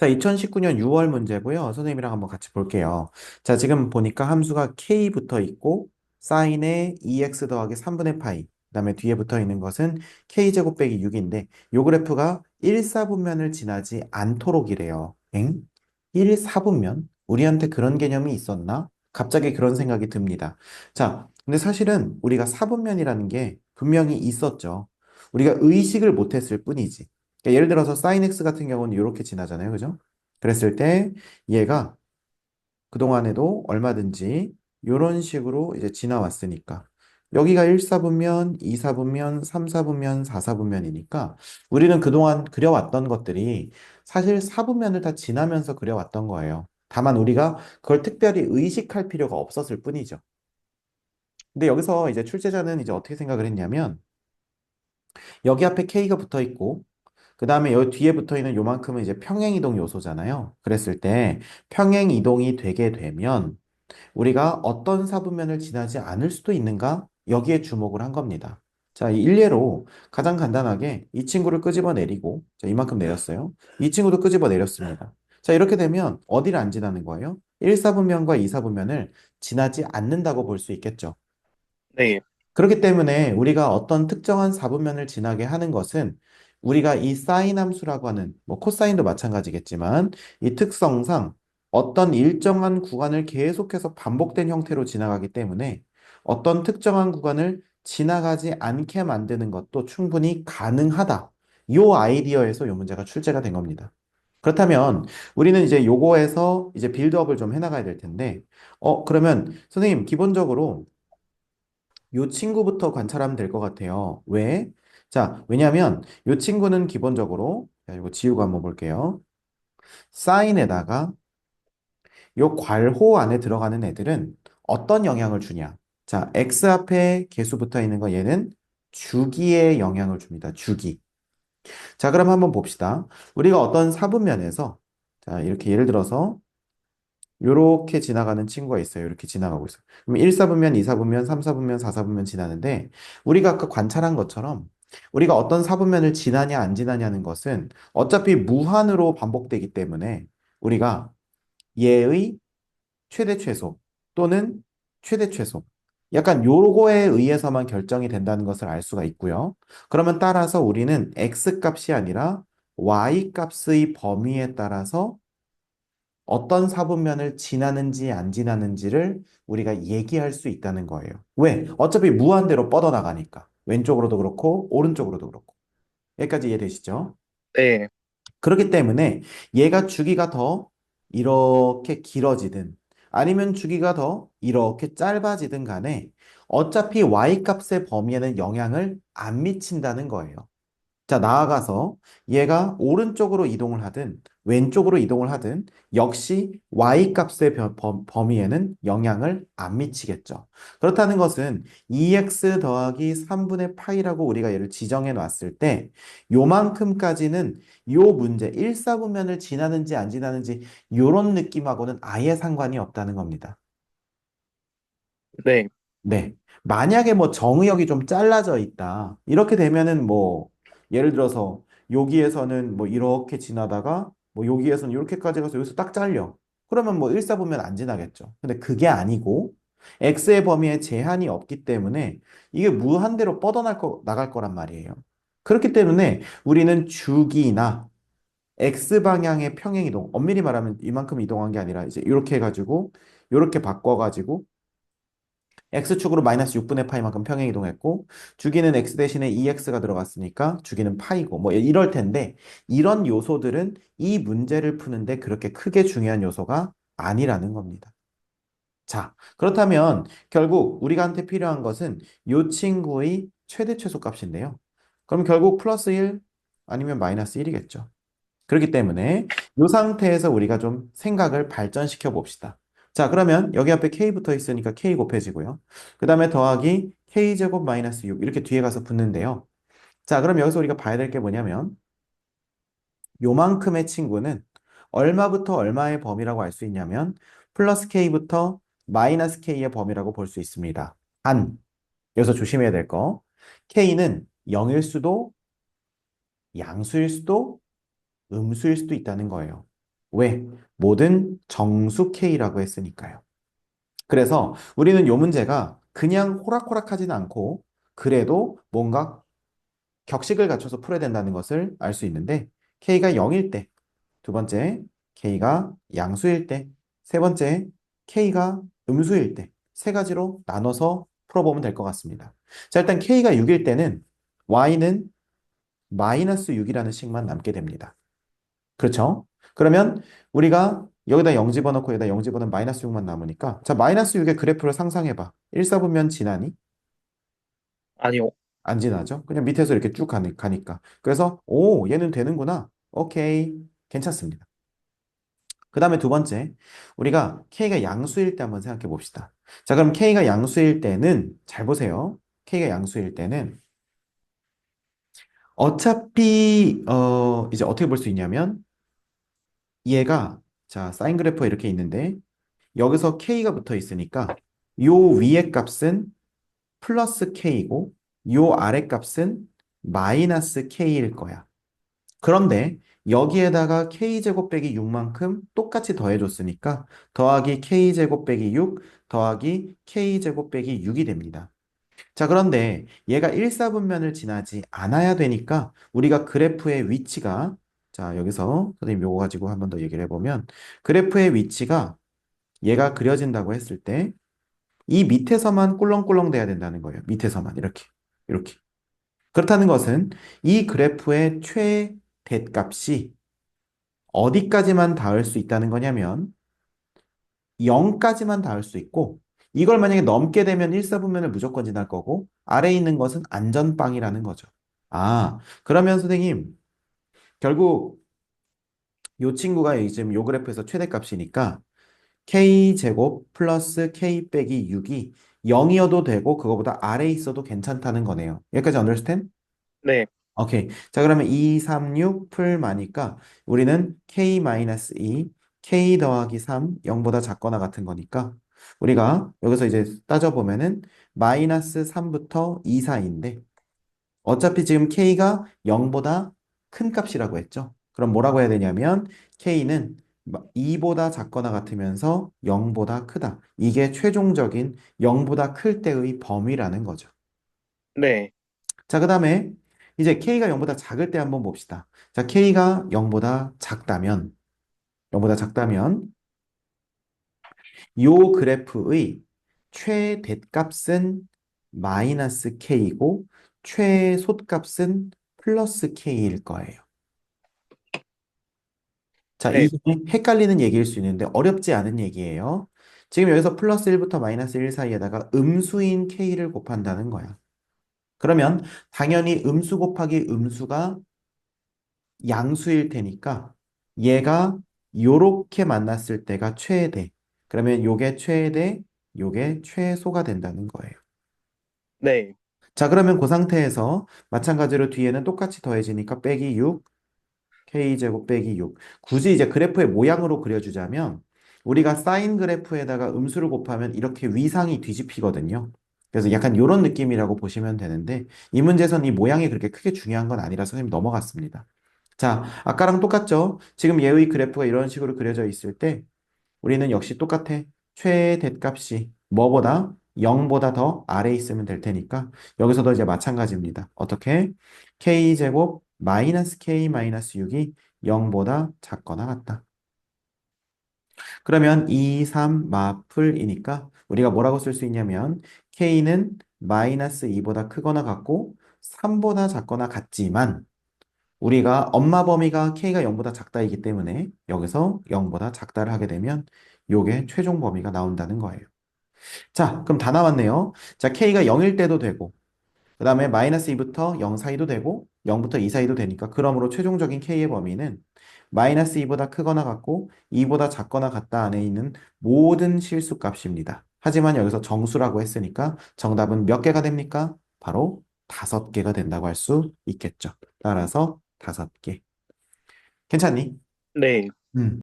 자, 2019년 6월 문제고요. 선생님이랑 한번 같이 볼게요. 자, 지금 보니까 함수가 k 붙어 있고 사인에 2x 더하기 3분의 파이 그다음에 뒤에 붙어 있는 것은 k제곱 빼기 6인데 요 그래프가 1사분면을 지나지 않도록이래요. 엥? 1사분면? 우리한테 그런 개념이 있었나? 갑자기 그런 생각이 듭니다. 자, 근데 사실은 우리가 사분면이라는 게 분명히 있었죠. 우리가 의식을 못했을 뿐이지. 그러니까 예를 들어서 sin x 같은 경우는 이렇게 지나잖아요. 그죠? 그랬을 때 얘가 그동안에도 얼마든지 이런 식으로 이제 지나왔으니까 여기가 1사분면, 2사분면, 3사분면, 4사분면이니까 우리는 그동안 그려왔던 것들이 사실 사분면을 다 지나면서 그려왔던 거예요. 다만 우리가 그걸 특별히 의식할 필요가 없었을 뿐이죠. 근데 여기서 이제 출제자는 이제 어떻게 생각을 했냐면 여기 앞에 K가 붙어 있고 그 다음에 여기 뒤에 붙어 있는 요만큼은 이제 평행이동 요소잖아요. 그랬을 때 평행이동이 되게 되면 우리가 어떤 사분면을 지나지 않을 수도 있는가? 여기에 주목을 한 겁니다. 자, 이 일례로 가장 간단하게 이 친구를 끄집어 내리고 자, 이만큼 내렸어요. 이 친구도 끄집어 내렸습니다. 자, 이렇게 되면 어디를 안 지나는 거예요? 1사분면과 2사분면을 지나지 않는다고 볼 수 있겠죠. 네, 그렇기 때문에 우리가 어떤 특정한 사분면을 지나게 하는 것은 우리가 이 사인 함수라고 하는 뭐 코사인도 마찬가지겠지만 이 특성상 어떤 일정한 구간을 계속해서 반복된 형태로 지나가기 때문에 어떤 특정한 구간을 지나가지 않게 만드는 것도 충분히 가능하다. 이 아이디어에서 이 문제가 출제가 된 겁니다. 그렇다면 우리는 이제 요거에서 이제 빌드업을 좀 해나가야 될 텐데 그러면 선생님 기본적으로 요 친구부터 관찰하면 될 것 같아요. 왜? 자, 왜냐하면 요 친구는 기본적으로 자, 이거 지우고 한번 볼게요. 사인에다가 요 괄호 안에 들어가는 애들은 어떤 영향을 주냐? 자, x 앞에 개수 붙어 있는 거 얘는 주기에 영향을 줍니다. 주기. 자, 그럼 한번 봅시다. 우리가 어떤 사분면에서 자, 이렇게 예를 들어서 요렇게 지나가는 친구가 있어요. 이렇게 지나가고 있어요. 그럼 1사분면, 2사분면, 3사분면, 4사분면 지나는데 우리가 아까 관찰한 것처럼 우리가 어떤 사분면을 지나냐 안 지나냐는 것은 어차피 무한으로 반복되기 때문에 우리가 얘의 최대 최소 또는 최대 최소 약간 요거에 의해서만 결정이 된다는 것을 알 수가 있고요. 그러면 따라서 우리는 x 값이 아니라 y 값의 범위에 따라서 어떤 사분면을 지나는지 안 지나는지를 우리가 얘기할 수 있다는 거예요. 왜? 어차피 무한대로 뻗어나가니까. 왼쪽으로도 그렇고, 오른쪽으로도 그렇고. 여기까지 이해되시죠? 네, 그렇기 때문에 얘가 주기가 더 이렇게 길어지든 아니면 주기가 더 이렇게 짧아지든 간에 어차피 y 값의 범위에는 영향을 안 미친다는 거예요. 자, 나아가서 얘가 오른쪽으로 이동을 하든 왼쪽으로 이동을 하든 역시 y-값의 범위에는 영향을 안 미치겠죠. 그렇다는 것은 2x 더하기 3분의 파이라고 우리가 얘를 지정해 놨을 때 요만큼까지는 요 문제 1사분면을 지나는지 안 지나는지 요런 느낌하고는 아예 상관이 없다는 겁니다. 네, 네. 만약에 뭐 정의역이 좀 잘라져 있다. 이렇게 되면은 뭐, 예를 들어서 여기에서는 뭐 이렇게 지나다가 뭐 여기에서는 이렇게까지 가서 여기서 딱 잘려. 그러면 뭐 일사 보면 안 지나겠죠. 근데 그게 아니고 x의 범위에 제한이 없기 때문에 이게 무한대로 나갈 거란 말이에요. 그렇기 때문에 우리는 주기나 x 방향의 평행 이동, 엄밀히 말하면 이만큼 이동한 게 아니라 이제 이렇게 해가지고 이렇게 바꿔가지고 x축으로 마이너스 6분의 파이만큼 평행 이동했고 주기는 x 대신에 2x가 들어갔으니까 주기는 파이고 뭐 이럴 텐데 이런 요소들은 이 문제를 푸는데 그렇게 크게 중요한 요소가 아니라는 겁니다. 자, 그렇다면 결국 우리한테 필요한 것은 이 친구의 최대 최소 값인데요. 그럼 결국 플러스 1 아니면 마이너스 1이겠죠. 그렇기 때문에 이 상태에서 우리가 좀 생각을 발전시켜 봅시다. 자, 그러면 여기 앞에 k 붙어 있으니까 k 곱해지고요. 그 다음에 더하기 k제곱 마이너스 6 이렇게 뒤에 가서 붙는데요. 자, 그럼 여기서 우리가 봐야 될 게 뭐냐면 요만큼의 친구는 얼마부터 얼마의 범위라고 알 수 있냐면 플러스 k부터 마이너스 k의 범위라고 볼 수 있습니다. 단, 여기서 조심해야 될 거. k는 0일 수도 양수일 수도 음수일 수도 있다는 거예요. 왜? 모든 정수 K라고 했으니까요. 그래서 우리는 이 문제가 그냥 호락호락하지는 않고 그래도 뭔가 격식을 갖춰서 풀어야 된다는 것을 알 수 있는데 K가 0일 때, 두 번째 K가 양수일 때, 세 번째 K가 음수일 때 세 가지로 나눠서 풀어보면 될 것 같습니다. 자, 일단 K가 6일 때는 Y는 마이너스 6이라는 식만 남게 됩니다. 그렇죠? 그러면 우리가 여기다 0 집어넣고 여기다 0 집어넣으면 마이너스 6만 남으니까 자, 마이너스 6의 그래프를 상상해봐. 1사분면 지나니? 아니요. 안 지나죠? 그냥 밑에서 이렇게 쭉 가니까. 그래서 오, 얘는 되는구나. 오케이. 괜찮습니다. 그 다음에 두 번째, 우리가 K가 양수일 때 한번 생각해 봅시다. 자, 그럼 K가 양수일 때는 잘 보세요. K가 양수일 때는 어차피 이제 어떻게 볼 수 있냐면 얘가 자, 사인 그래프가 이렇게 있는데 여기서 K가 붙어 있으니까 요 위의 값은 플러스 K이고 요 아래 값은 마이너스 K일 거야. 그런데 여기에다가 K제곱 빼기 6만큼 똑같이 더해줬으니까 더하기 K제곱 빼기 6 더하기 K제곱 빼기 6이 됩니다. 자, 그런데 얘가 1사분면을 지나지 않아야 되니까 우리가 그래프의 위치가 자, 여기서 선생님 요거 가지고 한 번 더 얘기를 해보면 그래프의 위치가 얘가 그려진다고 했을 때 이 밑에서만 꿀렁꿀렁 돼야 된다는 거예요. 밑에서만 이렇게 이렇게. 그렇다는 것은 이 그래프의 최대값이 어디까지만 닿을 수 있다는 거냐면 0까지만 닿을 수 있고 이걸 만약에 넘게 되면 1사분면을 무조건 지날 거고 아래에 있는 것은 안전빵이라는 거죠. 아, 그러면 선생님 결국 이 친구가 지금 요 그래프에서 최대값이니까 K제곱 플러스 K 빼기 6이 0이어도 되고 그거보다 아래에 있어도 괜찮다는 거네요. 여기까지 understand? 네. 오케이. 자, 그러면 2, 3, 6 풀 마니까 우리는 K-2, K 더하기 3, 0보다 작거나 같은 거니까 우리가 여기서 이제 따져보면은 마이너스 3부터 2 사이인데 어차피 지금 K가 0보다 큰 값이라고 했죠. 그럼 뭐라고 해야 되냐면 K는 2보다 작거나 같으면서 0보다 크다. 이게 최종적인 0보다 클 때의 범위라는 거죠. 네. 자, 그 다음에 이제 K가 0보다 작을 때 한번 봅시다. 자, K가 0보다 작다면 요 그래프의 최대값은 마이너스 K이고 최소값은 플러스 K일 거예요. 자, 네. 이게 헷갈리는 얘기일 수 있는데 어렵지 않은 얘기예요. 지금 여기서 플러스 1부터 마이너스 1 사이에다가 음수인 K를 곱한다는 거야. 그러면 당연히 음수 곱하기 음수가 양수일 테니까 얘가 요렇게 만났을 때가 최대. 그러면 요게 최대, 요게 최소가 된다는 거예요. 네. 자, 그러면 그 상태에서 마찬가지로 뒤에는 똑같이 더해지니까 빼기 6, K제곱 빼기 6. 굳이 이제 그래프의 모양으로 그려주자면 우리가 사인 그래프에다가 음수를 곱하면 이렇게 위상이 뒤집히거든요. 그래서 약간 이런 느낌이라고 보시면 되는데 이 문제에서는 이 모양이 그렇게 크게 중요한 건 아니라서 선생님 넘어갔습니다. 자, 아까랑 똑같죠? 지금 얘의 그래프가 이런 식으로 그려져 있을 때 우리는 역시 똑같아. 최대값이 뭐보다 0보다 더 아래에 있으면 될 테니까 여기서도 이제 마찬가지입니다. 어떻게? K제곱 마이너스 K 마이너스 6이 0보다 작거나 같다. 그러면 2, 3 마플이니까 우리가 뭐라고 쓸 수 있냐면 K는 마이너스 2보다 크거나 같고 3보다 작거나 같지만 우리가 엄마 범위가 K가 0보다 작다이기 때문에 여기서 0보다 작다를 하게 되면 요게 최종 범위가 나온다는 거예요. 자, 그럼 다 나왔네요. 자, K가 0일 때도 되고, 그 다음에 마이너스 2부터 0 사이도 되고, 0부터 2 사이도 되니까, 그러므로 최종적인 K의 범위는 마이너스 2보다 크거나 같고, 2보다 작거나 같다 안에 있는 모든 실수 값입니다. 하지만 여기서 정수라고 했으니까 정답은 몇 개가 됩니까? 바로 5개가 된다고 할 수 있겠죠. 따라서 5개. 괜찮니? 네. 음.